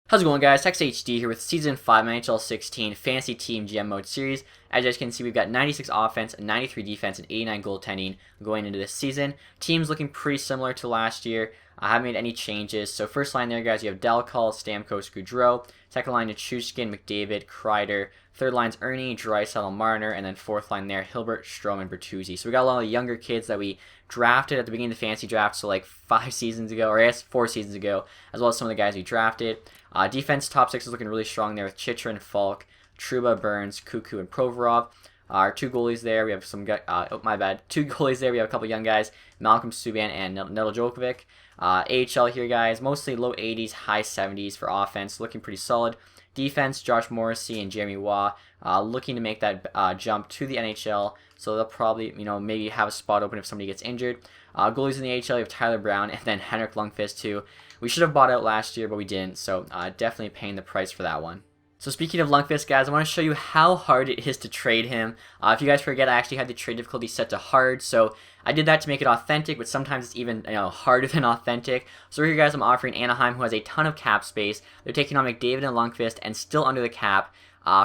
How's it going, guys? TacTixHD here with Season 5 NHL 16 Fantasy Team GM Mode Series. As you guys can see, we've got 96 offense, 93 defense, and 89 goaltending going into this season. Team's looking pretty similar to last year. I haven't made any changes. So first line there, guys, you have Dalcall, Stamkos, Gaudreau. Second line, Nichushkin, McDavid, Kreider. Third line's Ernie, Draisaitl, Marner. And then fourth line there, Hilbert, Strome, and Bertuzzi. So we got a lot of younger kids that we drafted at the beginning of the fantasy draft, so like 5 seasons ago, or I guess 4 seasons ago, as well as some of the guys we drafted. Defense top 6 is looking really strong there with Chychrun, Falk, Trouba, Burns, Cuckoo, and Provorov. Our 2 goalies there, we have some guys, 2 goalies there, we have a couple young guys, Malcolm Subban and Nedeljkovic. AHL here, guys, mostly low 80s, high 70s for offense, looking pretty solid. Defense, Josh Morrissey and Jeremy Waugh, looking to make that jump to the NHL, so they'll probably, maybe have a spot open if somebody gets injured. Goalies in the AHL, you have Tyler Brown and then Henrik Lundqvist too. We should have bought out last year, but we didn't, so definitely paying the price for that one. So speaking of Lundqvist, guys, I want to show you how hard it is to trade him. If you guys forget, I actually had the trade difficulty set to hard, so I did that to make it authentic, but sometimes it's even harder than authentic. So here, guys, I'm offering Anaheim, who has a ton of cap space. They're taking on McDavid and Lundqvist, and still under the cap.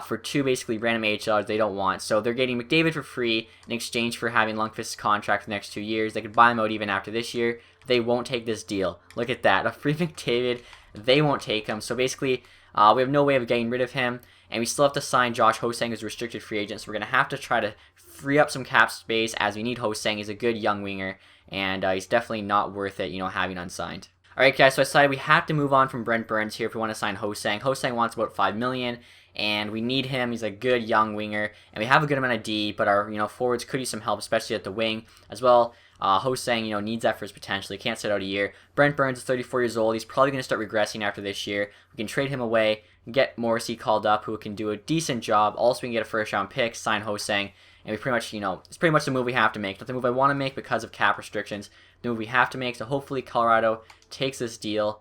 For 2 basically random AHLs they don't want. So they're getting McDavid for free in exchange for having Lundqvist's contract for the next 2 years. They could buy him out even after this year. They won't take this deal. Look at that. A free McDavid, they won't take him. So basically, we have no way of getting rid of him. And we still have to sign Josh Ho-Sang as a restricted free agent. So we're going to have to try to free up some cap space as we need Ho-Sang. He's a good young winger. And he's definitely not worth it, having unsigned. Alright, guys, so I decided we have to move on from Brent Burns here if we want to sign Ho-Sang. Ho-Sang wants about $5 million. And we need him. He's a good young winger, and we have a good amount of D, but our forwards could use some help, especially at the wing as well. Ho-Sang needs that for his potential. He can't sit out a year. Brent Burns is 34 years old. He's probably going to start regressing after this year. We can trade him away, get Morrissey called up, who can do a decent job. Also, we can get a first round pick, sign Ho-Sang, and we pretty much it's pretty much the move we have to make. Not the move I want to make because of cap restrictions. The move we have to make. So hopefully Colorado takes this deal.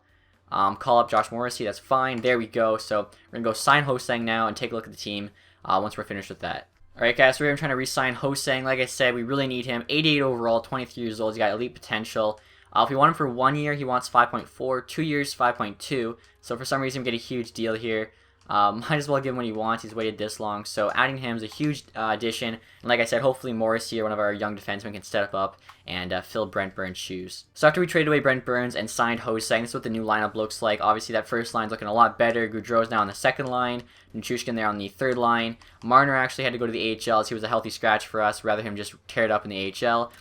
Call up Josh Morrissey, that's fine. There we go. So we're going to go sign Ho-Sang now and take a look at the team once we're finished with that. Alright, guys, so we're trying to re-sign Ho-Sang. Like I said, we really need him. 88 overall, 23 years old. He's got elite potential. If we want him for 1 year, he wants 5.4. 2 years, 5.2. So for some reason, we get a huge deal here. Might as well give him what he wants. He's waited this long. So adding him is a huge addition. And like I said, hopefully Morrissey or one of our young defensemen can step up and fill Brent Burns' shoes. So after we traded away Brent Burns and signed Ho-Sang, this is what the new lineup looks like. Obviously, that first line's looking a lot better. Gaudreau's now on the second line. Nichushkin there on the third line. Marner actually had to go to the AHL as he was a healthy scratch for us, rather him just tear it up in the AHL.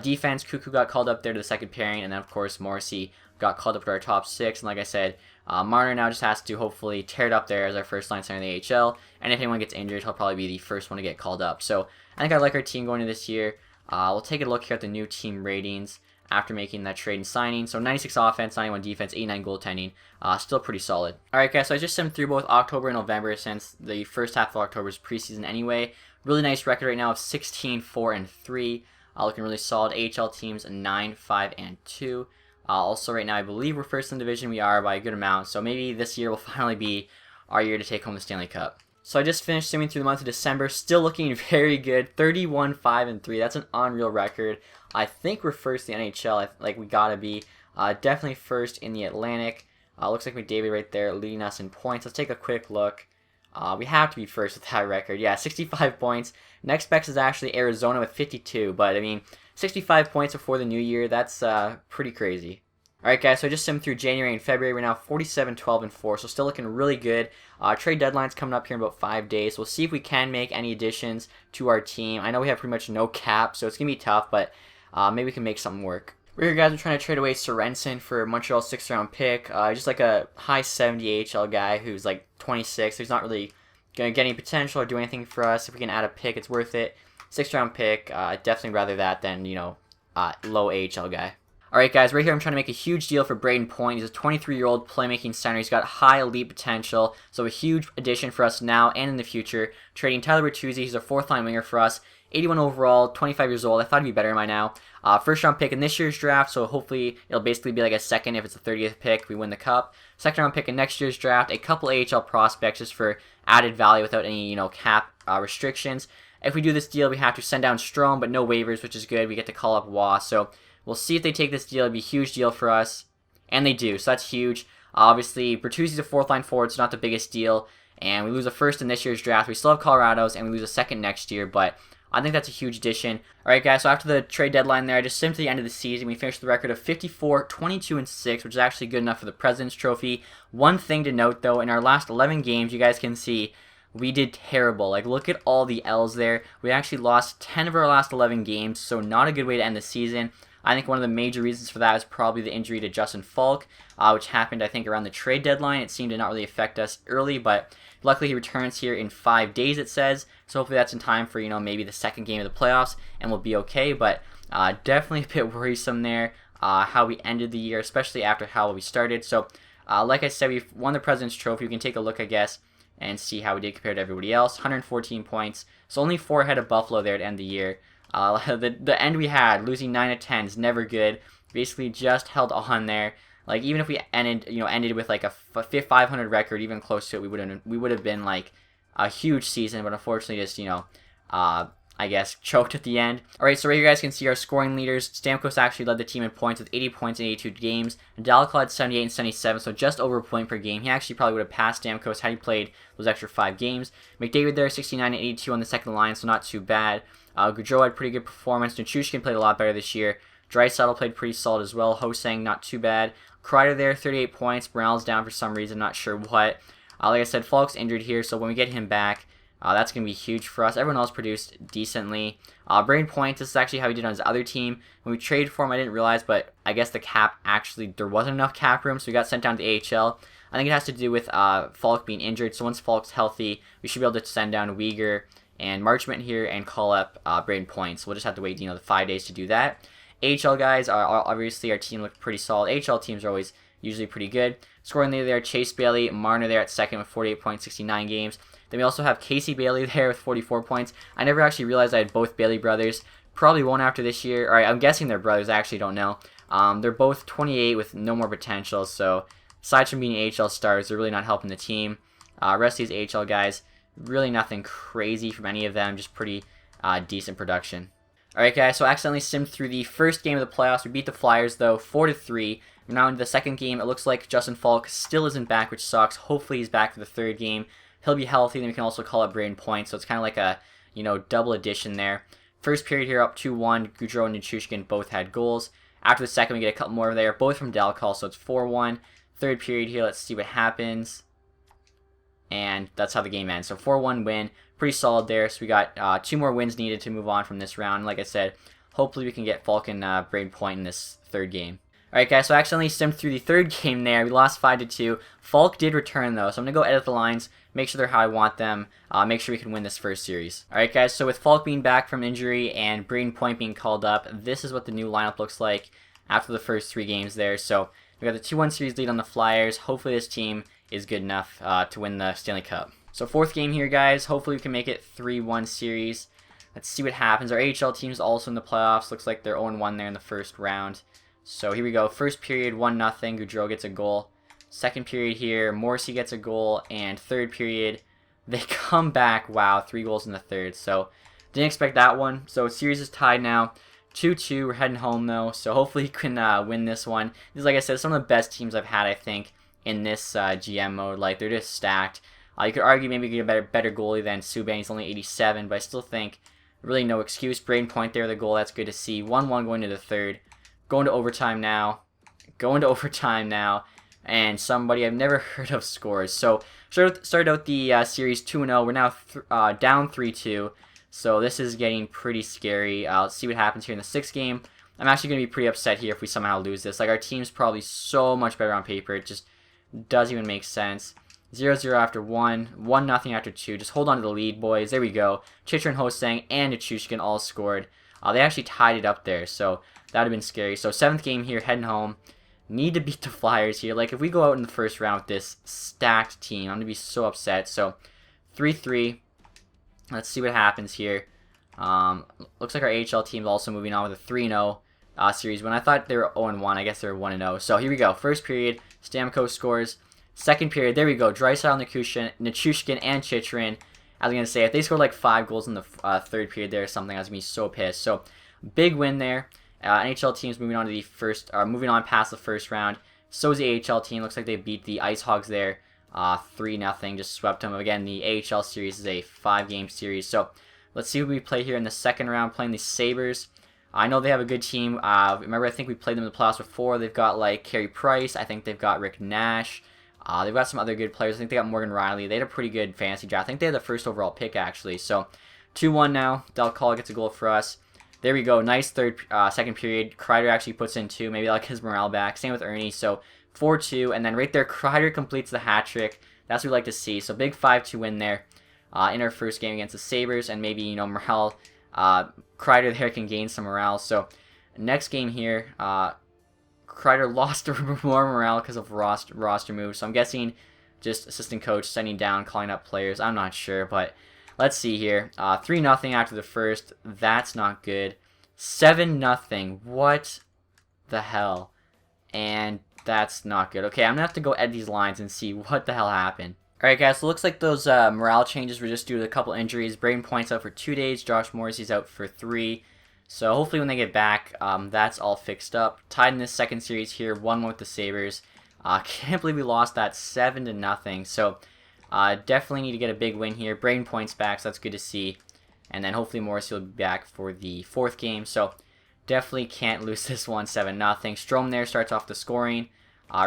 Defense, Cuckoo got called up there to the second pairing, and then of course Morrissey got called up to our top 6. And like I said, Marner now just has to hopefully tear it up there as our first line center in the AHL. And if anyone gets injured, he'll probably be the first one to get called up. So I think I like our team going into this year. We'll take a look here at the new team ratings after making that trade and signing. So 96 offense, 91 defense, 89 goaltending. Still pretty solid. Alright, guys, so I just simmed through both October and November since the first half of October is preseason anyway. Really nice record right now of 16, 4, and 3. Looking really solid. AHL teams 9, 5, and 2. Also, right now, I believe we're first in the division. We are by a good amount. So maybe this year will finally be our year to take home the Stanley Cup. So I just finished simming through the month of December. Still looking very good. 31, 5, and 3. That's an unreal record. I think we're first in the NHL. We gotta be. Definitely first in the Atlantic. Looks like McDavid right there leading us in points. Let's take a quick look. We have to be first with that record. Yeah, 65 points. Next best is actually Arizona with 52. But, 65 points before the new year, that's pretty crazy. Alright, guys, so I just simmed through January and February. We're now 47, 12, and 4, so still looking really good. Trade deadline's coming up here in about 5 days. We'll see if we can make any additions to our team. I know we have pretty much no cap, so it's going to be tough, but maybe we can make something work. We're here, guys. We're trying to trade away Sorensen for Montreal's 6th round pick. Just like a high 70 AHL guy who's like 26. He's not really going to get any potential or do anything for us. If we can add a pick, it's worth it. 6th round pick, definitely rather that than, low AHL guy. Alright, guys, right here I'm trying to make a huge deal for Braden Point. He's a 23-year-old playmaking center. He's got high elite potential, so a huge addition for us now and in the future. Trading Tyler Bertuzzi, he's a 4th-line winger for us. 81 overall, 25 years old. I thought he'd be better by now. First round pick in this year's draft, so hopefully it'll basically be like a second if it's the 30th pick, we win the cup. Second round pick in next year's draft, a couple AHL prospects just for added value without any, cap restrictions. If we do this deal, we have to send down Strome, but no waivers, which is good. We get to call up Waugh, so we'll see if they take this deal. It'd be a huge deal for us, and they do, so that's huge. Obviously, Bertuzzi's a fourth line forward, so not the biggest deal. And we lose a first in this year's draft. We still have Colorado's, and we lose a second next year, but I think that's a huge addition. Alright guys, so after the trade deadline there, I just simmed to the end of the season. We finished the record of 54, 22, and 6, which is actually good enough for the President's Trophy. One thing to note though, in our last 11 games, you guys can see we did terrible. Like, look at all the L's there. We actually lost 10 of our last 11 games, so not a good way to end the season. I think one of the major reasons for that is probably the injury to Justin Falk, which happened, I think, around the trade deadline. It seemed to not really affect us early, but luckily he returns here in 5 days, it says. So hopefully that's in time for, maybe the second game of the playoffs, and we'll be okay. But definitely a bit worrisome there, how we ended the year, especially after how we started. So, like I said, we've won the President's Trophy. We can take a look, I guess, and see how we did compared to everybody else. 114 points, so only 4 ahead of Buffalo there to end the year. The end we had, losing 9 of 10 is never good. Basically just held on there. Like, even if we ended with like a 500 record, even close to it, we would have been like a huge season. But unfortunately, just I guess choked at the end. All right, so right here you guys can see our scoring leaders. Stamkos actually led the team in points with 80 points in 82 games. Dalek had 78 and 77, so just over a point per game. He actually probably would have passed Stamkos had he played those extra 5 games. McDavid there, 69 and 82 on the second line, so not too bad. Gaudreau had pretty good performance. Nichushkin played a lot better this year. Draisaitl played pretty solid as well. Hosang, not too bad. Kreider there, 38 points. Morale's down for some reason, not sure what. Like I said, Falk's injured here, so when we get him back, that's going to be huge for us. Everyone else produced decently. Brain Point, this is actually how he did on his other team. When we traded for him, I didn't realize, but I guess the cap actually, there wasn't enough cap room, so we got sent down to the AHL. I think it has to do with Falk being injured, so once Falk's healthy, we should be able to send down Uyghur and Marchment here and call up Braden Point. So we'll just have to wait, the 5 days to do that. AHL guys, obviously our team looked pretty solid. AHL teams are always usually pretty good. Scoring leader there, Chase Bailey. Marner there at second with 48 points, 69 games. Then we also have Casey Bailey there with 44 points. I never actually realized I had both Bailey brothers. Probably won't after this year. Alright, I'm guessing they're brothers. I actually don't know. They're both 28 with no more potential. So aside from being AHL stars, they're really not helping the team. Rest of these AHL guys, really nothing crazy from any of them. Just pretty decent production. Alright guys, so I accidentally simmed through the first game of the playoffs. We beat the Flyers though, 4-3. We're now into the second game. It looks like Justin Falk still isn't back, which sucks. Hopefully he's back for the third game. He'll be healthy, then we can also call up Braden Point. So it's kind of like a, double addition there. First period here up 2-1. Gaudreau and Nichushkin both had goals. After the second, we get a couple more there, both from Dalcall, so it's 4-1. Third period here, let's see what happens. And that's how the game ends. So 4-1 win. Pretty solid there. So we got 2 more wins needed to move on from this round. Like I said, hopefully we can get Falk and Braden Point in this third game. Alright guys, so I accidentally simmed through the third game there. We lost 5-2. Falk did return though, so I'm going to go edit the lines, make sure they're how I want them, make sure we can win this first series. Alright guys, so with Falk being back from injury and Braden Point being called up, this is what the new lineup looks like after the first 3 games there. So we got the 2-1 series lead on the Flyers. Hopefully this team is good enough to win the Stanley Cup. So fourth game here guys, hopefully we can make it 3-1 series. Let's see what happens. Our AHL team's also in the playoffs. Looks like they're 0-1 there in the first round. So here we go. First period, 1-0. Gaudreau gets a goal. Second period here, Morrissey gets a goal. And third period, they come back. Wow, 3 goals in the third. So didn't expect that one. So series is tied now. 2-2. We're heading home though. So hopefully we can win this one. This is, like I said, some of the best teams I've had, I think, in this GM mode. Like, they're just stacked. You could argue maybe get a better goalie than Subban. He's only 87, but I still think really no excuse. Braden Point there, the goal. That's good to see. 1-1 going to the third. Going to overtime now. And somebody I've never heard of scores. So, started out the series 2-0. We're now down 3-2. So, this is getting pretty scary. Let's see what happens here in the 6th game. I'm actually going to be pretty upset here if we somehow lose this. Like, our team's probably so much better on paper. It just doesn't even make sense. 0-0 after 1. 1-0 after 2. Just hold on to the lead, boys. There we go. Chitrin, Hosang, and Nichushkin all scored. They actually tied it up there. So, that would have been scary. So 7th game here, heading home. Need to beat the Flyers here. Like, if we go out in the first round with this stacked team, I'm going to be so upset. So 3-3. Let's see what happens here. Looks like our AHL team's also moving on with a 3-0 series. When I thought they were 0-1, I guess they were 1-0. So here we go. First period, Stamkos scores. Second period, there we go. Draisaitl, Nichushkin, and Chitrin. I was going to say, if they scored like 5 goals in the third period there or something, I was going to be so pissed. So big win there. NHL teams moving on to the first, moving on past the first round. So is the AHL team. Looks like they beat the Ice Hogs there 3-0. Just swept them. Again, the AHL series is a 5-game series. So let's see who we play here in the second round, playing the Sabres. I know they have a good team. Remember, I think we played them in the playoffs before. They've got like Carey Price. I think they've got Rick Nash. They've got some other good players. I think they got Morgan Riley. They had a pretty good fantasy draft. I think they had the first overall pick, actually. So 2-1 now. Del Call gets a goal for us. There we go. Nice second period. Kreider actually puts in 2. Maybe like his morale back. Same with Ernie. So 4-2. And then right there, Kreider completes the hat trick. That's what we like to see. So big 5-2 win there in our first game against the Sabres. And maybe, morale. Kreider there can gain some morale. So next game here, Kreider lost more morale because of roster moves. So I'm guessing just assistant coach sending down, calling up players. I'm not sure, but let's see here. 3-0 after the first. That's not good. 7-0. What the hell? And that's not good. Okay, I'm going to have to go edit these lines and see what the hell happened. Alright guys, so it looks like those morale changes were just due to a couple injuries. Braden Point's out for 2 days. Josh Morrissey's out for 3. So hopefully when they get back, that's all fixed up. Tied in this second series here, 1-1 with the Sabres. Can't believe we lost that 7-0. So definitely need to get a big win here. Braden Point's back, so that's good to see. And then hopefully Morrissey will be back for the fourth game. So definitely can't lose this one 7-0. Strome there starts off the scoring.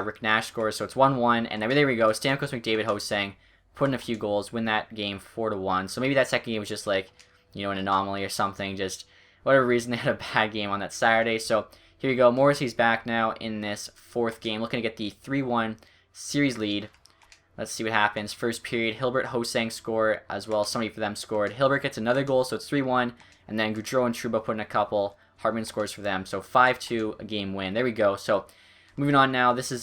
Rick Nash scores, so it's 1-1. And there we go. Stamkos, McDavid, Hosang put in a few goals, win that game 4-1. So maybe that second game was just like, an anomaly or something. Just whatever reason, they had a bad game on that Saturday. So here you go. Morrissey's back now in this fourth game, looking to get the 3-1 series lead. Let's see what happens. First period, Hilbert, Hosang score as well. Somebody for them scored. Hilbert gets another goal, so it's 3-1. And then Gaudreau and Trouba put in a couple. Hartman scores for them. So 5-2, a game win. There we go. So moving on now. This is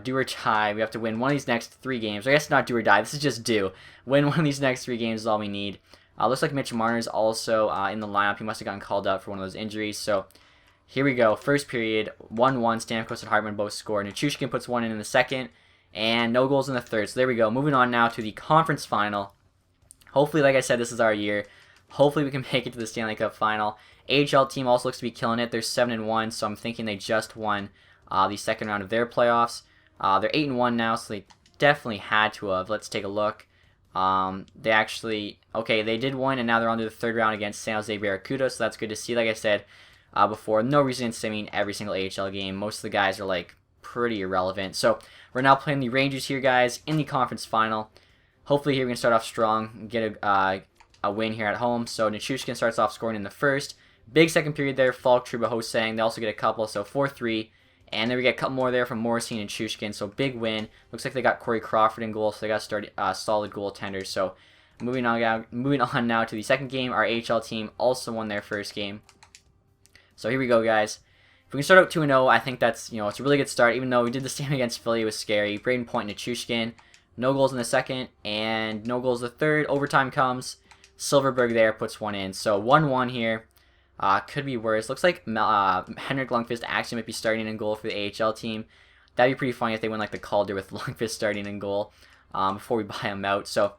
do or die. We have to win one of these next 3 games. I guess not do or die. This is just do. Win one of these next 3 games is all we need. Looks like Mitch Marner's also in the lineup. He must have gotten called up for one of those injuries. So here we go. First period, 1-1. Stamkos and Hartman both score. Nichushkin puts one in the second. And no goals in the third. So there we go. Moving on now to the conference final. Hopefully, like I said, this is our year. Hopefully we can make it to the Stanley Cup final. AHL team also looks to be killing it. They're 7-1, so I'm thinking they just won the second round of their playoffs. They're 8-1 now, so they definitely had to have. Let's take a look. They actually, okay, they did win, and now they're on to the third round against San Jose Barracuda, so that's good to see. Like I said before, no reason in simming every single AHL game. Most of the guys are like pretty irrelevant. So we're now playing the Rangers here, guys, in the conference final. Hopefully here we can start off strong, get a win here at home. So Nichushkin starts off scoring in the first. Big second period there. Falk, Trouba, Hosang. They also get a couple, so 4-3. And then we get a couple more there from Morrissey and Nichushkin. So big win. Looks like they got Corey Crawford in goal, so they got solid goaltenders. So moving on now to the second game. Our AHL team also won their first game. So here we go, guys. If we can start out 2-0, I think that's, it's a really good start. Even though we did the same against Philly, it was scary. Braden Point and Nichushkin. No goals in the second, and no goals in the third. Overtime comes. Silverberg there puts one in. So 1-1 here. Could be worse. Looks like Henrik Lundqvist actually might be starting in goal for the AHL team. That'd be pretty funny if they win like the Calder with Lundqvist starting in goal before we buy him out. So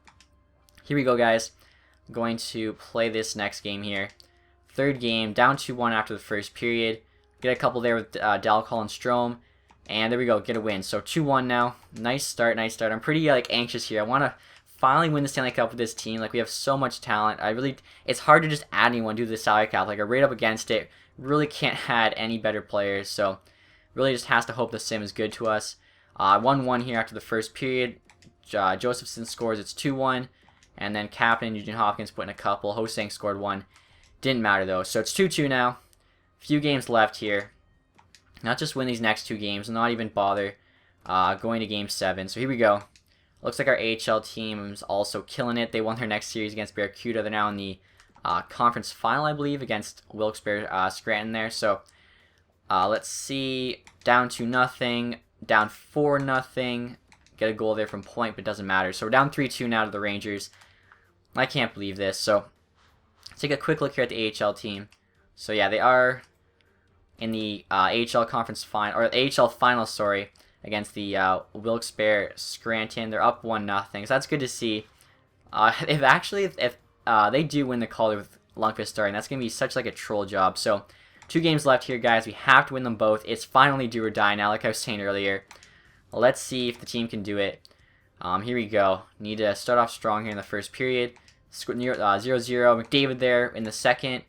here we go, guys. I'm going to play this next game here. Third game, down 2-1 after the first period. Get a couple there with Dalcol and Strome. And there we go, get a win. So 2-1 now. Nice start. I'm pretty anxious here. I want to finally win the Stanley Cup with this team. Like, we have so much talent. It's hard to just add anyone due to the salary cap. Like, I'm right up against it. Really can't add any better players. So really just has to hope the sim is good to us. 1-1 here after the first period. Josephson scores. It's 2-1. And then Captain Eugene Hopkins put in a couple. Hosang scored one. Didn't matter though. So it's 2-2 now. Few games left here. Not just win these next 2 games, not even bother going to game 7. So here we go. Looks like our AHL team is also killing it. They won their next series against Barracuda. They're now in the conference final, I believe, against Wilkes-Barre Scranton there. So let's see. Down 2-0. Down 4-0. Get a goal there from Point, but it doesn't matter. So we're down 3-2 now to the Rangers. I can't believe this. So let's take a quick look here at the AHL team. So yeah, they are in the AHL conference final, or AHL final, sorry, against the Wilkes-Barre Scranton. They're up 1-0, so that's good to see. If they do win the Calder with Lundqvist starting, that's gonna be such like a troll job. So 2 games left here, guys. We have to win them both. It's finally do or die now, like I was saying earlier. Let's see if the team can do it. Here we go. Need to start off strong here in the first period. 0-0. McDavid there in the second.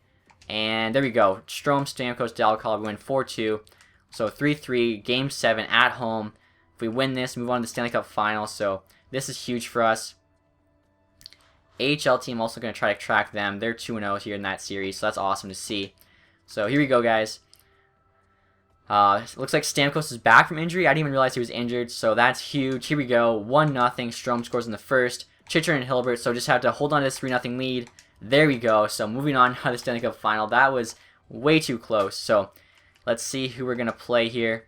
And there we go. Strome, Stamkos, Dalcall. We win 4-2. So 3-3. Game 7 at home. If we win this, move on to the Stanley Cup Final. So this is huge for us. AHL team also going to try to track them. They're 2-0 here in that series. So that's awesome to see. So here we go, guys. Looks like Stamkos is back from injury. I didn't even realize he was injured, so that's huge. Here we go, 1-0. Strome scores in the first. Chichar and Hilbert, so just have to hold on to this 3-0 lead. There we go. So moving on to the Stanley Cup Final. That was way too close. So let's see who we're going to play here.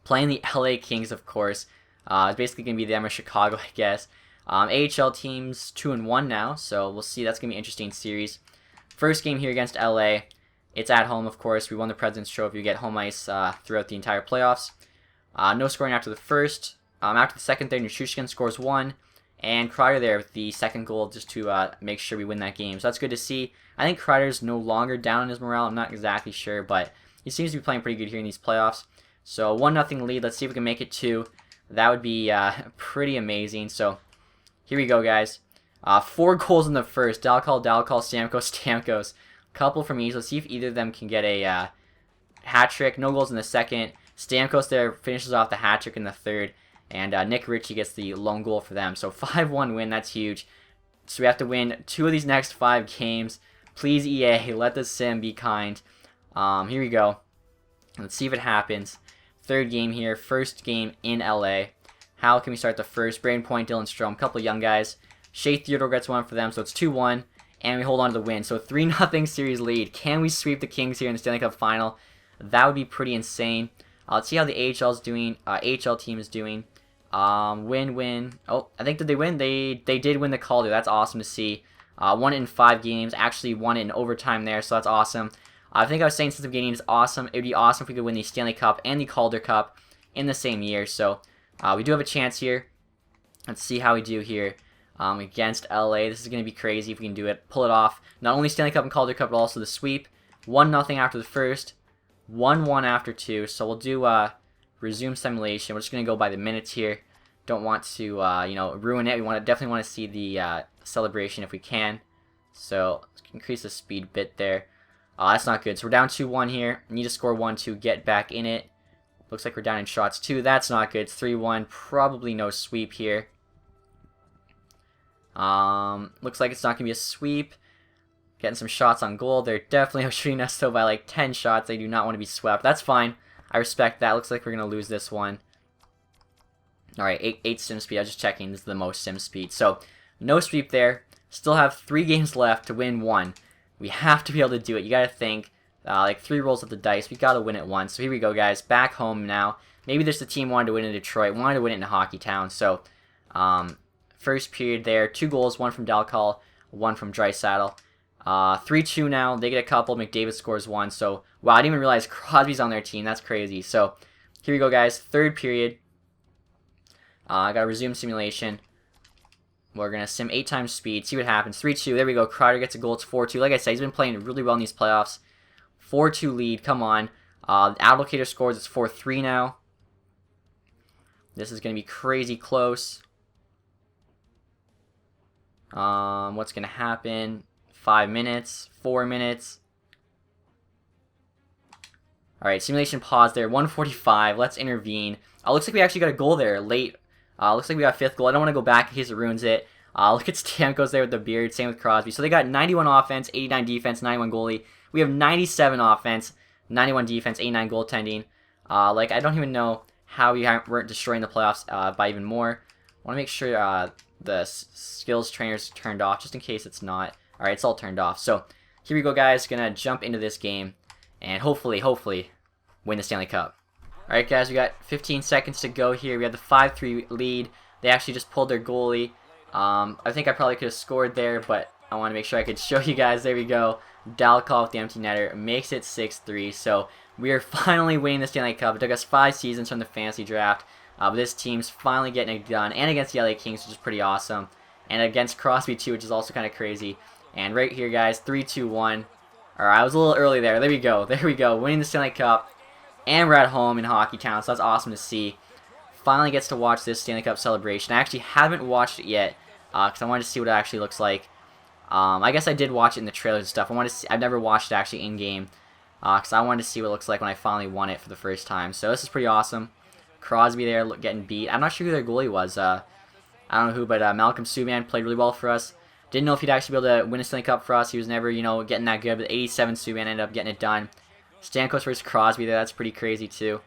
Playing the LA Kings, of course. It's basically going to be them or Chicago, I guess. AHL teams 2-1 now, so we'll see. That's going to be an interesting series. First game here against LA. It's at home, of course. We won the President's Trophy. We get home ice throughout the entire playoffs. No scoring after the first. After the second there, Nichushkin scores 1. And Kreider there with the second goal just to make sure we win that game. So that's good to see. I think Kreider's no longer down in his morale. I'm not exactly sure, but he seems to be playing pretty good here in these playoffs. So 1-0 lead. Let's see if we can make it 2. That would be pretty amazing. So here we go, guys. 4 goals in the first. Dalcall, Stamkos. Couple from each. Let's see if either of them can get a hat trick. No goals in the second. Stamkos there finishes off the hat trick in the third. And Nick Ritchie gets the lone goal for them. So 5-1 win. That's huge. So we have to win 2 of these next 5 games. Please, EA, let the sim be kind. Here we go. Let's see if it happens. Third game here. First game in LA. How can we start the first? Braden Point, Dylan Strome. Couple young guys. Shea Theodore gets 1 for them. So it's 2-1. And we hold on to the win. So 3-0 series lead. Can we sweep the Kings here in the Stanley Cup Final? That would be pretty insane. Let's see how the AHL team is doing. Win. Oh, I think, did they win? They did win the Calder. That's awesome to see. Won it in 5 games. Actually won it in overtime there. So that's awesome. I think I was saying since the beginning, it's awesome. It would be awesome if we could win the Stanley Cup and the Calder Cup in the same year. So we do have a chance here. Let's see how we do here. Against LA. This is going to be crazy if we can do it. Pull it off. Not only Stanley Cup and Calder Cup, but also the sweep. 1-0 after the first. 1-1 after 2. So we'll do resume simulation. We're just going to go by the minutes here. Don't want to ruin it. We definitely want to see the celebration if we can. So let's increase the speed a bit there. That's not good. So we're down 2-1 here. Need to score 1 to get back in it. Looks like we're down in shots too. That's not good. It's 3-1. Probably no sweep here. Looks like it's not going to be a sweep. Getting some shots on goal. They're definitely outshooting us though by like 10 shots. They do not want to be swept. That's fine. I respect that. Looks like we're going to lose this one. Alright, 8 sim speed. I was just checking. This is the most sim speed. So, no sweep there. Still have 3 games left to win 1. We have to be able to do it. You got to think. Like 3 rolls of the dice. We got to win it once. So here we go, guys. Back home now. Maybe there's the team wanted to win in Detroit. Wanted to win it in Hockeytown. So, first period there. 2 goals. 1 from Dalcall. 1 from Draisaitl. 3-2 now. They get a couple. McDavid scores 1. So, wow, I didn't even realize Crosby's on their team. That's crazy. So, here we go, guys. Third period. I got to resume simulation. We're going to sim 8 times speed. See what happens. 3-2. There we go. Kreider gets a goal. It's 4-2. Like I said, he's been playing really well in these playoffs. 4-2 lead. Come on. Advocator scores. It's 4-3 now. This is going to be crazy close. What's going to happen? 5 minutes. 4 minutes. Alright, simulation pause there. 1:45. Let's intervene. Looks like we actually got a goal there late. Looks like we got a 5th goal. I don't want to go back in case it ruins it. Look at Stamkos there with the beard. Same with Crosby. So they got 91 offense, 89 defense, 91 goalie. We have 97 offense, 91 defense, 89 goaltending. Like, I don't even know how we weren't destroying the playoffs by even more. I want to make sure the skills trainer's turned off, just in case it's not. Alright, it's all turned off. So, here we go, guys. Gonna jump into this game. And hopefully, win the Stanley Cup. Alright, guys, we got 15 seconds to go here. We have the 5-3 lead. They actually just pulled their goalie. I think I probably could have scored there, but I want to make sure I could show you guys. There we go. Dalcall with the empty netter makes it 6-3. So we are finally winning the Stanley Cup. It took us 5 seasons from the fantasy draft. But this team's finally getting it done. And against the LA Kings, which is pretty awesome. And against Crosby, too, which is also kind of crazy. And right here, guys, 3-2-1. Alright, I was a little early there. There we go. There we go. Winning the Stanley Cup. And we're at home in Hockey Town, so that's awesome to see. Finally gets to watch this Stanley Cup celebration. I actually haven't watched it yet, because I wanted to see what it actually looks like. I guess I did watch it in the trailers and stuff. I've never watched it actually in-game, because I wanted to see what it looks like when I finally won it for the first time. So this is pretty awesome. Crosby there getting beat. I'm not sure who their goalie was. I don't know who, but Malcolm Subban played really well for us. Didn't know if he'd actually be able to win a Stanley Cup for us. He was never, getting that good, but 87 Subban ended up getting it done. Stamkos versus Crosby there, that's pretty crazy too.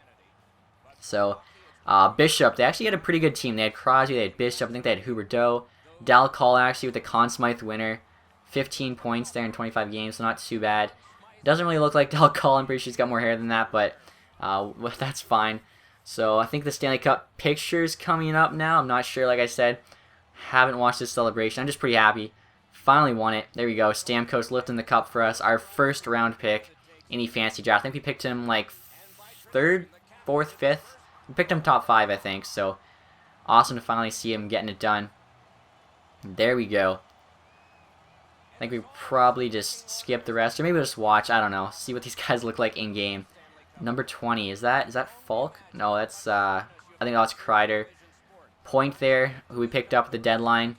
So, Bishop, they actually had a pretty good team. They had Crosby, they had Bishop, I think they had Huberdeau. Dal Coll actually with the Conn Smythe winner. 15 points there in 25 games, so not too bad. Doesn't really look like Dal Coll, I'm pretty sure he's got more hair than that, but that's fine. So, I think the Stanley Cup picture's coming up now. I'm not sure, like I said. Haven't watched this celebration. I'm just pretty happy. Finally won it. There we go. Stamkos lifting the cup for us. Our first round pick in the fantasy draft. I think we picked him like 3rd, 4th, 5th. We picked him top 5, I think. So awesome to finally see him getting it done. There we go. I think we probably just skip the rest, or maybe we'll just watch. I don't know. See what these guys look like in game. Number 20. Is that Falk? No, that's I think that's Kreider. Point there, who we picked up at the deadline.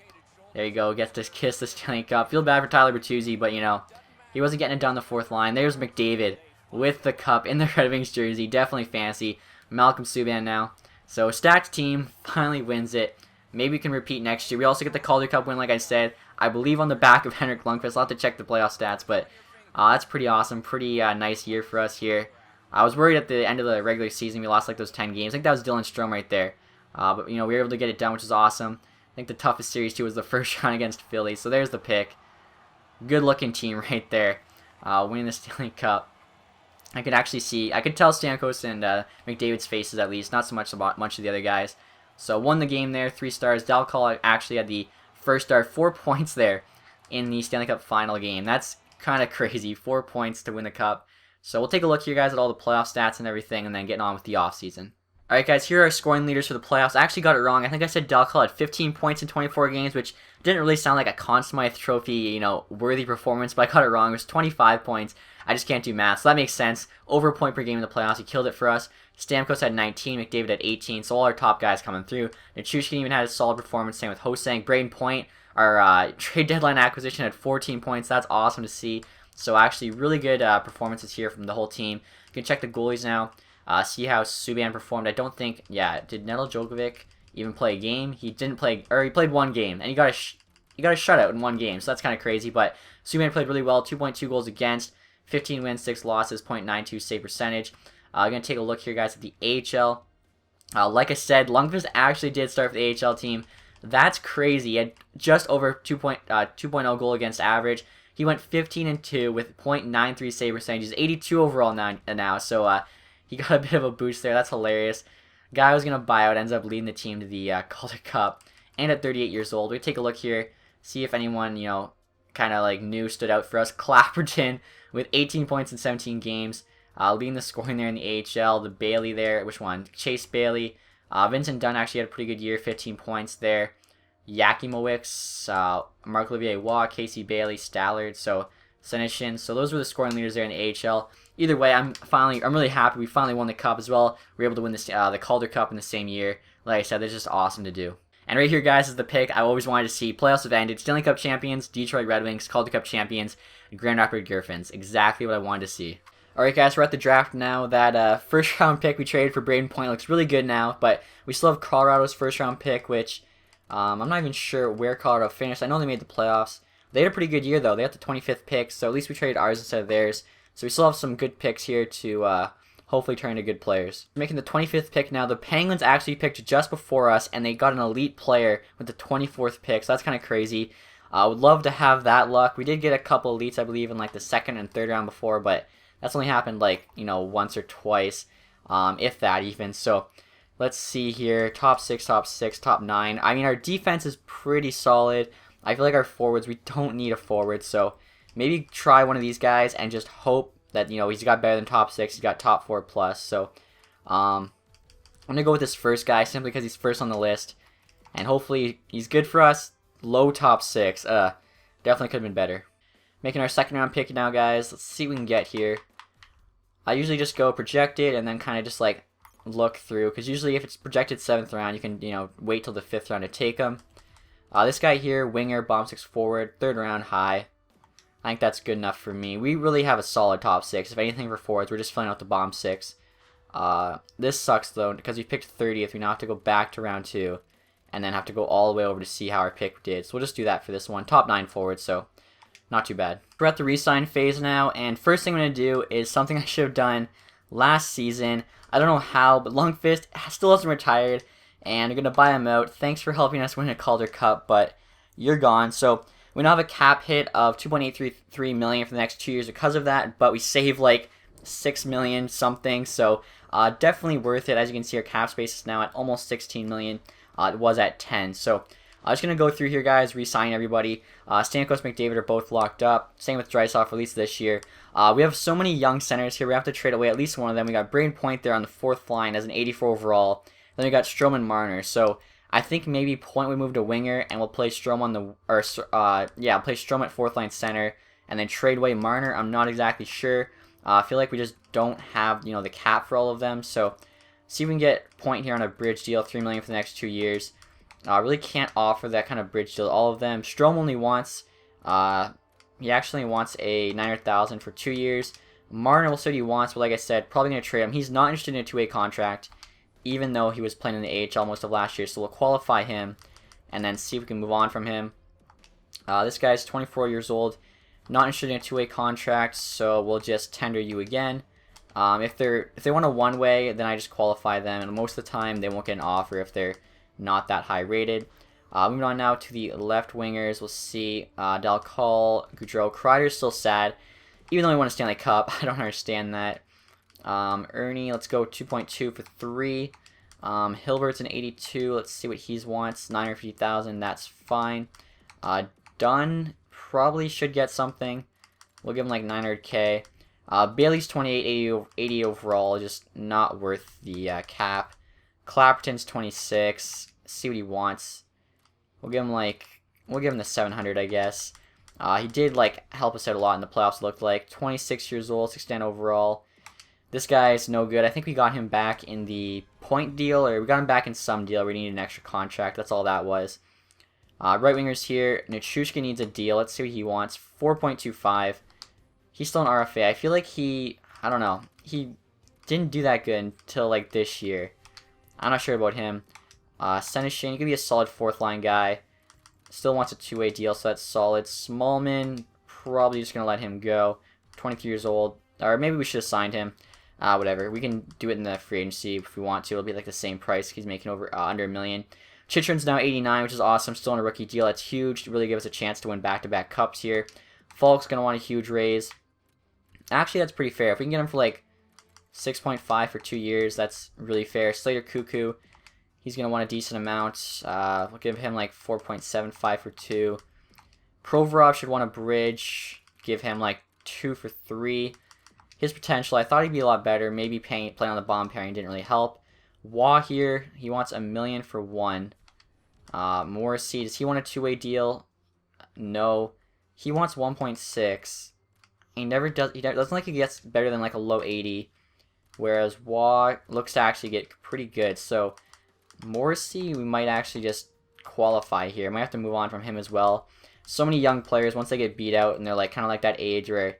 There you go, gets to kiss the Stanley Cup. Feel bad for Tyler Bertuzzi, but he wasn't getting it done the 4th line. There's McDavid with the cup in the Red Wings jersey. Definitely fancy. Malcolm Subban now. So Stats team finally wins it. Maybe we can repeat next year. We also get the Calder Cup win, like I said. I believe on the back of Henrik Lundqvist. I'll have to check the playoff stats, but that's pretty awesome. Pretty nice year for us here. I was worried at the end of the regular season we lost like those 10 games. I think that was Dylan Strome right there. But we were able to get it done, which is awesome. I think the toughest series too was the first round against Philly. So there's the pick. Good looking team right there, winning the Stanley Cup. I could tell Stamkos and McDavid's faces at least, not so much about much of the other guys. So won the game there, 3 stars. Dal Coll actually had the first star, 4 points there in the Stanley Cup final game. That's kind of crazy, 4 points to win the cup. So we'll take a look here, guys, at all the playoff stats and everything, and then getting on with the offseason. Alright guys, here are our scoring leaders for the playoffs. I actually got it wrong. I think I said Dal Coll had 15 points in 24 games, which didn't really sound like a Conn Smythe Trophy, worthy performance, but I got it wrong. It was 25 points. I just can't do math, so that makes sense. Over a point per game in the playoffs. He killed it for us. Stamkos had 19, McDavid had 18, so all our top guys coming through. Nichushkin even had a solid performance, same with Hosang. Braden Point, our trade deadline acquisition, had 14 points. That's awesome to see. So actually really good performances here from the whole team. You can check the goalies now. See how Subban performed. I don't think, did Neto Djokovic even play a game? He didn't play, or he played 1 game, and he got a shutout in 1 game, so that's kind of crazy, but Subban played really well, 2.2 goals against, 15 wins, 6 losses, .92 save percentage. I'm going to take a look here, guys, at the AHL. Like I said, Lundqvist actually did start for the AHL team. That's crazy. He had just over 2.0 goal against average. He went 15-2 with .93 save percentage. He's 82 overall now, so he got a bit of a boost there. That's hilarious. Guy was going to buy out, ends up leading the team to the Calder Cup. And at 38 years old, we take a look here, see if anyone, kind of like new stood out for us. Clapperton with 18 points in 17 games, leading the scoring there in the AHL. The Bailey there, which one? Chase Bailey. Vincent Dunn actually had a pretty good year, 15 points there. Yakimowicz, Marc-Olivier Waugh, Casey Bailey, Stallard, so Senishin. So those were the scoring leaders there in the AHL. Either way, I'm really happy. We finally won the cup as well. We were able to win the Calder Cup in the same year. Like I said, that's just awesome to do. And right here, guys, is the pick I always wanted to see. Playoffs have ended. Stanley Cup champions, Detroit Red Wings, Calder Cup champions, Grand Rapids Griffins. Exactly what I wanted to see. Alright, guys, we're at the draft now. That first round pick we traded for Braden Point looks really good now, but we still have Colorado's first round pick, which I'm not even sure where Colorado finished. I know they made the playoffs. They had a pretty good year, though. They had the 25th pick, so at least we traded ours instead of theirs. So we still have some good picks here to hopefully turn into good players. Making the 25th pick now. The Penguins actually picked just before us, and they got an elite player with the 24th pick, so that's kind of crazy. I would love to have that luck. We did get a couple elites, I believe, in like the 2nd and 3rd round before, but that's only happened like, once or twice, if that even. So let's see here. Top 6, top 9. I mean, our defense is pretty solid. I feel like our forwards, we don't need a forward, so maybe try one of these guys and just hope that, he's got better than top 6. He's got top 4 plus. So I'm going to go with this first guy simply because he's first on the list. And hopefully he's good for us. Low top 6. Definitely could have been better. Making our second round pick now, guys. Let's see what we can get here. I usually just go projected and then kind of just like look through, because usually if it's projected 7th round, you can, you know, wait till the 5th round to take them. This guy here, winger, bomb 6 forward, 3rd round high. I think that's good enough for me. We really have a solid top 6. If anything for forwards, we're just filling out the bomb 6. This sucks though, because we picked 30th. We now have to go back to round 2 and then have to go all the way over to see how our pick did. So we'll just do that for this one. Top 9 forwards, so not too bad. We're at the re-sign phase now, and first thing I'm going to do is something I should have done last season. I don't know how, but Lundqvist still hasn't retired, and I'm going to buy him out. Thanks for helping us win a Calder Cup, but you're gone. So we now have a cap hit of $2.833 million for the next 2 years because of that, but we saved like $6 million something, so definitely worth it. As you can see, our cap space is now at almost $16 million. It was at 10, so I'm just going to go through here, guys, re-sign everybody. Stamkos, McDavid are both locked up. Same with Draisaitl, released this year. We have so many young centers here. We have to trade away at least one of them. We got Braden Point there on the 4th line as an 84 overall. Then we got Strome and Marner. So I think maybe Point we move to winger, and we'll play Strome on the, play Strome at 4th line center, and then trade away Marner. I'm not exactly sure. I feel like we just don't have, you know, the cap for all of them. So see if we can get Point here on a bridge deal, $3 million for the next 2 years. Really can't offer that kind of bridge deal to all of them. Strome only wants, he actually wants a $900,000 for 2 years. Marner will say what he wants, but like I said, probably going to trade him. He's not interested in a 2-way contract, even though he was playing in the AHL most of last year. So we'll qualify him and then see if we can move on from him. This guy's 24 years old, not interested in a 2-way contract, so we'll just tender you again. If they want a 1-way, then I just qualify them, and most of the time they won't get an offer if they're not that high rated. Moving on now to the left wingers, we'll see Dal Coll, Goudreau. Kreider's still sad, even though he won a Stanley Cup. I don't understand that. Ernie, let's go 2.2 for 3. Hilbert's an 82. Let's see what he wants. 950,000. That's fine. Dunn probably should get something. We'll give him like 900K. Bailey's 28, 80 overall. Just not worth the cap. Clapperton's 26. See what he wants. We'll give him the 700, I guess. He did like help us out a lot in the playoffs. It looked like 26 years old, 69 overall. This guy's no good. I think we got him back in the Point deal, or we got him back in some deal. We needed an extra contract. That's all that was. Right wingers here. Nichushkin needs a deal. Let's see what he wants. 4.25. He's still an RFA. I feel like I don't know. He didn't do that good until like this year. I'm not sure about him. Senishin, he could be a solid 4th line guy. Still wants a 2-way deal, so that's solid. Smallman, probably just going to let him go. 23 years old. Or maybe we should have signed him. Whatever. We can do it in the free agency if we want to. It'll be like the same price. He's making over under $1 million. Chychrun's now 89, which is awesome. Still on a rookie deal. That's huge. To really give us a chance to win back-to-back cups here. Falk's going to want a huge raise. Actually, that's pretty fair. If we can get him for like 6.5 for 2 years, that's really fair. Slater Cuckoo, he's going to want a decent amount. We'll give him like 4.75 for 2. Provorov should want a bridge. Give him like 2 for 3. His potential, I thought he'd be a lot better. Maybe playing on the bomb pairing didn't really help. Waugh here, he wants $1 million for 1. Morrissey, does he want a 2-way deal? No. He wants 1.6. He doesn't like he gets better than like a low 80. Whereas Waugh looks to actually get pretty good. So Morrissey, we might actually just qualify here. Might have to move on from him as well. So many young players, once they get beat out and they're like kind of like that age where,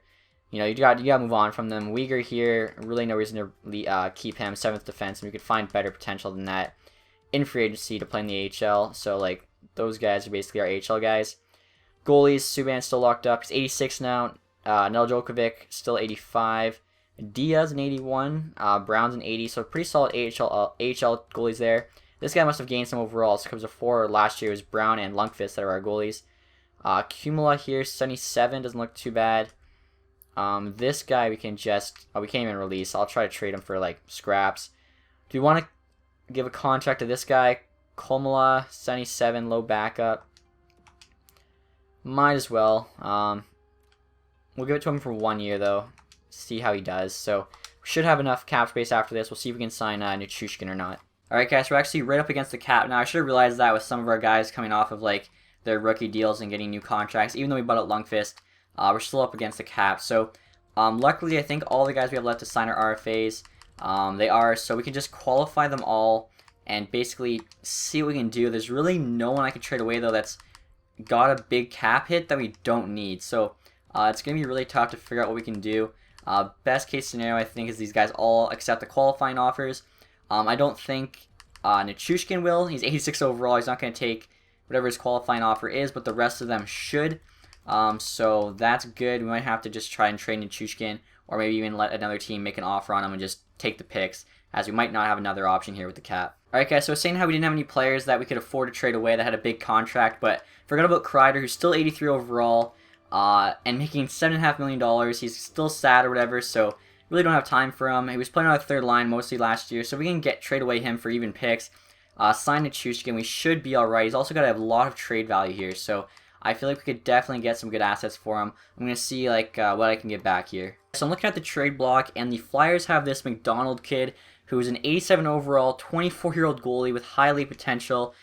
you know, you got to move on from them. Uyghur here, really no reason to keep him 7th defense, and we could find better potential than that in free agency to play in the AHL. So like those guys are basically our AHL guys. Goalies, Subban's still locked up. He's 86 now. Nedeljkovic still 85. Diaz an 81. Brown's an 80. So pretty solid AHL goalies there. This guy must have gained some overall. So because before last year it was Brown and Lundqvist that are our goalies. Kumala here 77. Doesn't look too bad. This guy we can just we can't even release. I'll try to trade him for like scraps. Do we want to give a contract to this guy? Kumala 77, low backup. Might as well. We'll give it to him for 1 year, though. See how he does. So, we should have enough cap space after this. We'll see if we can sign Nichushkin or not. Alright, guys, we're actually right up against the cap now. I should have realized that with some of our guys coming off of, like, their rookie deals and getting new contracts. Even though we bought out Lundqvist, we're still up against the cap. So luckily, I think all the guys we have left to sign are RFAs. They are, so we can just qualify them all and basically see what we can do. There's really no one I can trade away, though, that's got a big cap hit that we don't need. So it's going to be really tough to figure out what we can do. Best case scenario, I think, is these guys all accept the qualifying offers. I don't think Nichushkin will. He's 86 overall. He's not going to take whatever his qualifying offer is, but the rest of them should. So that's good. We might have to just try and trade Nichushkin, or maybe even let another team make an offer on him and just take the picks, as we might not have another option here with the cap. Alright guys, so I was saying how we didn't have any players that we could afford to trade away that had a big contract, but forgot about Kreider, who's still 83 overall, and making $7.5 million. He's still sad or whatever, so really don't have time for him. He was playing on the third line mostly last year, so we can trade away him for even picks. Sign Nichushkin, we should be alright. He's also got a lot of trade value here, so I feel like we could definitely get some good assets for him. I'm going to see what I can get back here. So I'm looking at the trade block, and the Flyers have this McDonald kid who is an 87 overall, 24-year-old goalie with high elite potential,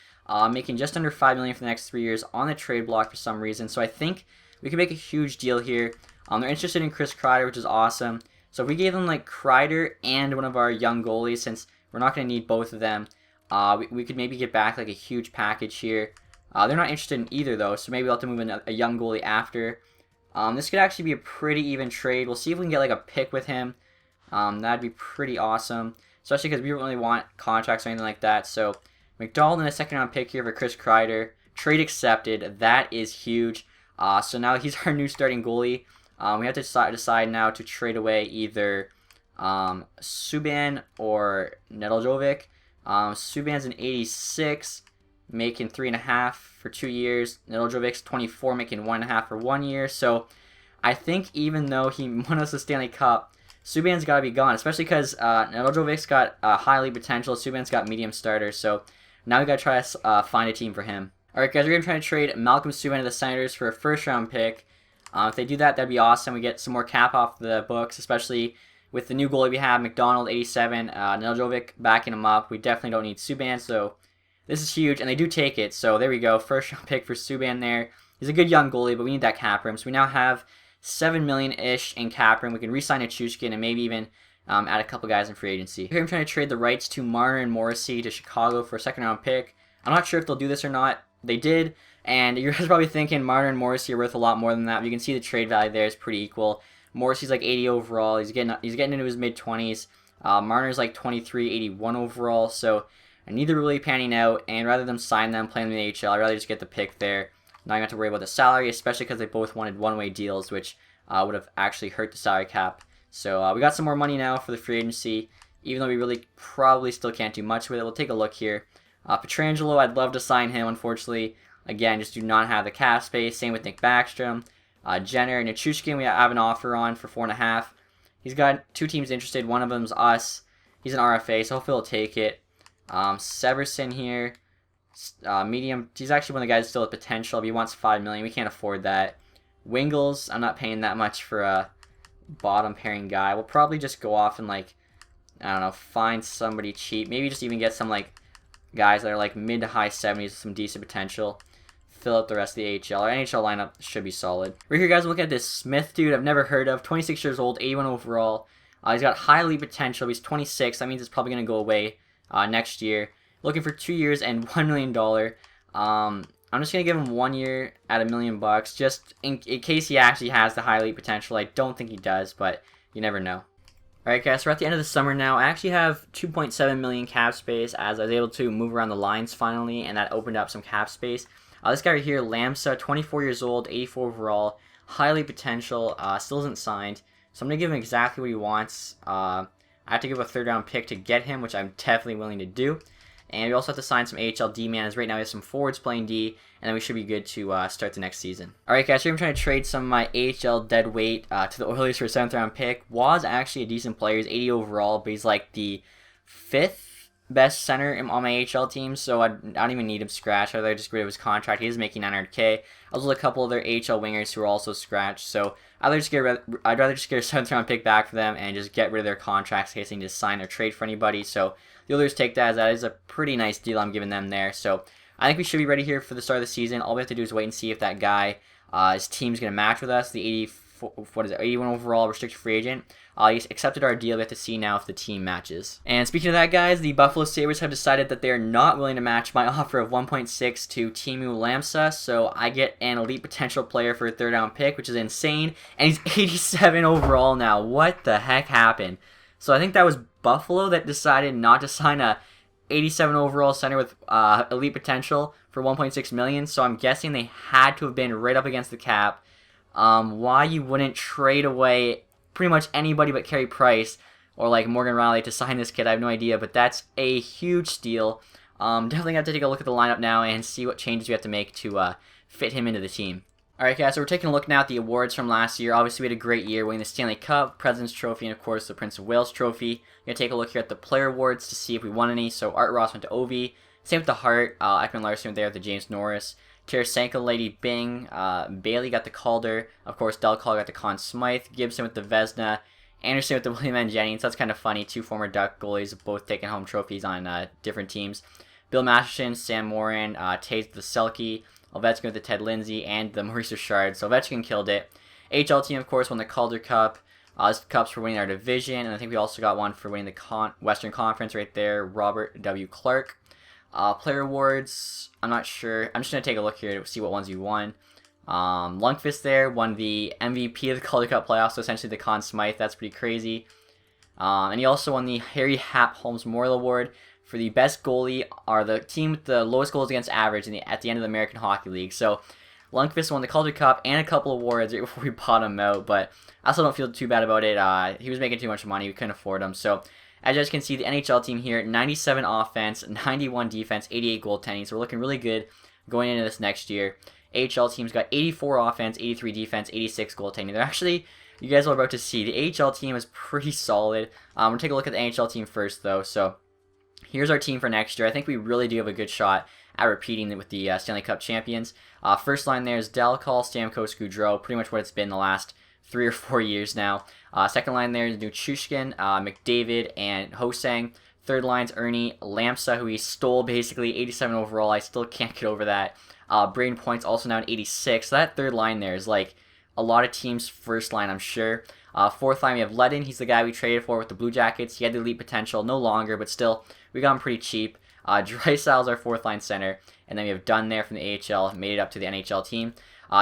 making just under $5 million for the next 3 years on the trade block for some reason. So I think we can make a huge deal here. They're interested in Chris Kreider, which is awesome. So if we gave them like Kreider and one of our young goalies, since we're not going to need both of them, we could maybe get back like a huge package here. They're not interested in either though, so maybe we'll have to move in a young goalie after. This could actually be a pretty even trade. We'll see if we can get like a pick with him. That'd be pretty awesome, especially because we don't really want contracts or anything like that. So McDonald and a second round pick here for Chris Kreider. Trade accepted. That is huge. So now he's our new starting goalie. We have to decide now to trade away either Subban or Nedeljkovic. Subban's an 86, making 3.5 for 2 years. Nedeljkovic's 24, making 1.5 for 1 year. So I think even though he won us the Stanley Cup, Subban's got to be gone, especially because Nedeljkovic's got highly potential. Subban's got medium starters. So now we got to try to find a team for him. Alright guys, we're going to try to trade Malcolm Subban to the Senators for a first round pick. If they do that, that'd be awesome. We get some more cap off the books, especially with the new goalie we have, McDonald, 87, Nedeljkovic backing him up. We definitely don't need Subban, so this is huge, and they do take it. So there we go, first round pick for Subban there. He's a good young goalie, but we need that cap room. So we now have $7 million-ish in cap room. We can re-sign Nichushkin and maybe even add a couple guys in free agency. Here I'm trying to trade the rights to Marner and Morrissey to Chicago for a second round pick. I'm not sure if they'll do this or not. They did, and you're guys probably thinking Marner and Morrissey are worth a lot more than that. But you can see the trade value there is pretty equal. Morrissey's like 80 overall. He's getting into his mid-20s. Marner's like 23, 81 overall. So neither really panning out. And rather than sign them, playing in the AHL, I'd rather just get the pick there. Not going to have to worry about the salary, especially because they both wanted one-way deals, which would have actually hurt the salary cap. So we got some more money now for the free agency, even though we really probably still can't do much with it. We'll take a look here. Pietrangelo, I'd love to sign him. Unfortunately, again, just do not have the cap space. Same with Nick Backstrom. Jenner and Nichushkin, we have an offer on for 4.5. He's got 2 teams interested. One of them's us. He's an RFA, so hopefully he'll take it. Severson here, medium. He's actually one of the guys still with potential, but he wants $5 million. We can't afford that. Wingles, I'm not paying that much for a bottom pairing guy. We'll probably just go off and I don't know, find somebody cheap. Maybe just even get some guys that are mid to high 70s with some decent potential. Fill out the rest of the AHL. Our NHL lineup should be solid. Right here, guys, look at this Smith dude I've never heard of. 26 years old, 81 overall. He's got high elite potential. He's 26. That means it's probably going to go away next year. Looking for 2 years and $1 million. I'm just going to give him 1 year at $1 million, just in case he actually has the high elite potential. I don't think he does, but you never know. Alright guys, so we're at the end of the summer now. I actually have 2.7 million cap space as I was able to move around the lines finally, and that opened up some cap space. This guy right here, Lamsa, 24 years old, 84 overall, highly potential, still isn't signed. So I'm going to give him exactly what he wants. I have to give a third round pick to get him, which I'm definitely willing to do. And we also have to sign some AHL D-man, as right now we have some forwards playing D, and then we should be good to start the next season. Alright guys, here I'm trying to trade some of my AHL dead weight to the Oilers for a 7th round pick. Was actually a decent player, he's 80 overall, but he's like the 5th best center on my AHL team, so I don't even need him scratched. I'd rather just get rid of his contract. He is making $900K. I was with a couple other AHL wingers who are also scratched, so I'd rather just get a 7th round pick back for them and just get rid of their contracts in case they need to sign or trade for anybody. So the Oilers take that as that is a pretty nice deal I'm giving them there. So I think we should be ready here for the start of the season. All we have to do is wait and see if that guy his team's going to match with us, the 81 overall restricted free agent. He accepted our deal. We have to see now if the team matches. And speaking of that, guys, the Buffalo Sabres have decided that they are not willing to match my offer of 1.6 to Timu Lamsa, so I get an elite potential player for a third round pick, which is insane, and he's 87 overall now. What the heck happened? So I think that was Buffalo that decided not to sign a 87 overall center with elite potential for 1.6 million, so I'm guessing they had to have been right up against the cap. Why you wouldn't trade away pretty much anybody but Carey Price or like Morgan Rielly to sign this kid, I have no idea, but that's a huge steal. Definitely have to take a look at the lineup now and see what changes we have to make to fit him into the team. Alright guys, so we're taking a look now at the awards from last year. Obviously we had a great year winning the Stanley Cup, President's Trophy, and of course the Prince of Wales Trophy. We're going to take a look here at the player awards to see if we won any. So Art Ross went to Ovi, same with the Hart, Ekman Larson went there with the James Norris, Tarasenko, Lady Bing, Bailey got the Calder, of course Del Call got the Conn Smythe, Gibson with the Vezina, Anderson with the William N. Jennings. That's kind of funny, two former Duck goalies both taking home trophies on different teams. Bill Masterson, Sam Morin, Taves with the Selke, Ovechkin with the Ted Lindsay, and the Maurice Richard. So Ovechkin killed it. HL team, of course, won the Calder Cup. This cup's for winning our division, and I think we also got one for winning the Western Conference right there, Robert W. Clark. Player awards, I'm not sure. I'm just going to take a look here to see what ones you won. Lundqvist there won the MVP of the Calder Cup playoffs, so essentially the Conn Smythe. That's pretty crazy. And he also won the Harry Happ Holmes Memorial Award for the best goalie, or the team with the lowest goals against average at the end of the American Hockey League. So Lundqvist won the Calder Cup and a couple awards right before we bought him out, but I also don't feel too bad about it. He was making too much money. We couldn't afford him. So as you guys can see, the NHL team here, 97 offense, 91 defense, 88 goaltending. So we're looking really good going into this next year. AHL team's got 84 offense, 83 defense, 86 goaltending. They're actually, you guys are about to see, the AHL team is pretty solid. We're going to take a look at the NHL team first, though. So here's our team for next year. I think we really do have a good shot at repeating with the Stanley Cup champions. First line there is Dalcall, Stamkos, Gaudreau, pretty much what it's been the last 3 or 4 years now. Second line there is Nuchushkin, McDavid, and Hosang. Third line's Ernie Lamsa, who he stole basically, 87 overall. I still can't get over that. Braden Point's also now an 86. So that third line there is like a lot of teams' first line, I'm sure. Fourth line, we have Ledin. He's the guy we traded for with the Blue Jackets. He had the elite potential, no longer, but still, we got him pretty cheap. Draisaitl is our fourth line center. And then we have Dunn there from the AHL, made it up to the NHL team.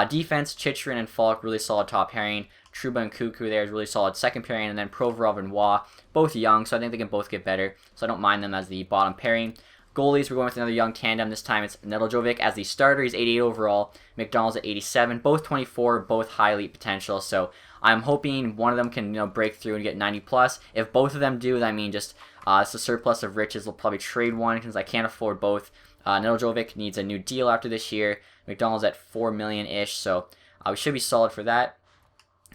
Defense, Chychrun and Falk, really solid top pairing. Trouba and Cuckoo there is really solid second pairing. And then Provorov and Waugh, both young, so I think they can both get better. So I don't mind them as the bottom pairing. Goalies, we're going with another young tandem. This time it's Nedeljkovic as the starter. He's 88 overall. McDonald's at 87. Both 24, both high elite potential. So I'm hoping one of them can break through and get 90 plus. If both of them do, I mean just it's a surplus of riches. We'll probably trade one because I can't afford both. Nedeljkovic needs a new deal after this year. McDonald's at $4 million-ish, so we should be solid for that.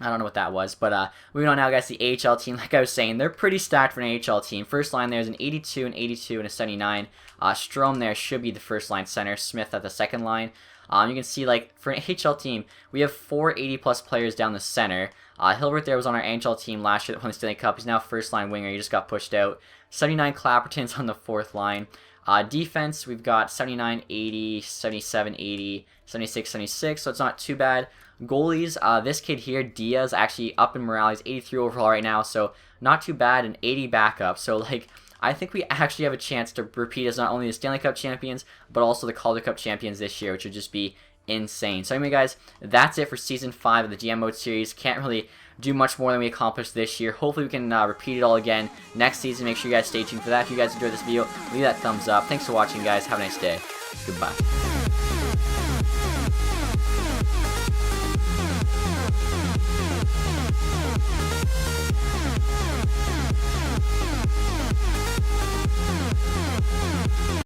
I don't know what that was, but moving on now, guys, the AHL team. Like I was saying, they're pretty stacked for an AHL team. First line there is an 82, an 82, and a 79. Strome there should be the first line center. Smith at the second line. You can see, like, for an AHL team, we have 4 80-plus players down the center. Hilbert there was on our NHL team last year that won the Stanley Cup. He's now first line winger. He just got pushed out. 79 Clapperton's on the fourth line. Defense, we've got 79, 80, 77, 80, 76, 76, so it's not too bad. Goalies, this kid here, Diaz, actually up in morale. He's 83 overall right now, so not too bad, an 80 backup. So, like, I think we actually have a chance to repeat as not only the Stanley Cup champions, but also the Calder Cup champions this year, which would just be insane. So anyway, guys, that's it for Season 5 of the GM Mode series. Can't really do much more than we accomplished this year. Hopefully we can repeat it all again next season. Make sure you guys stay tuned for that. If you guys enjoyed this video, leave that thumbs up. Thanks for watching, guys. Have a nice day. Goodbye.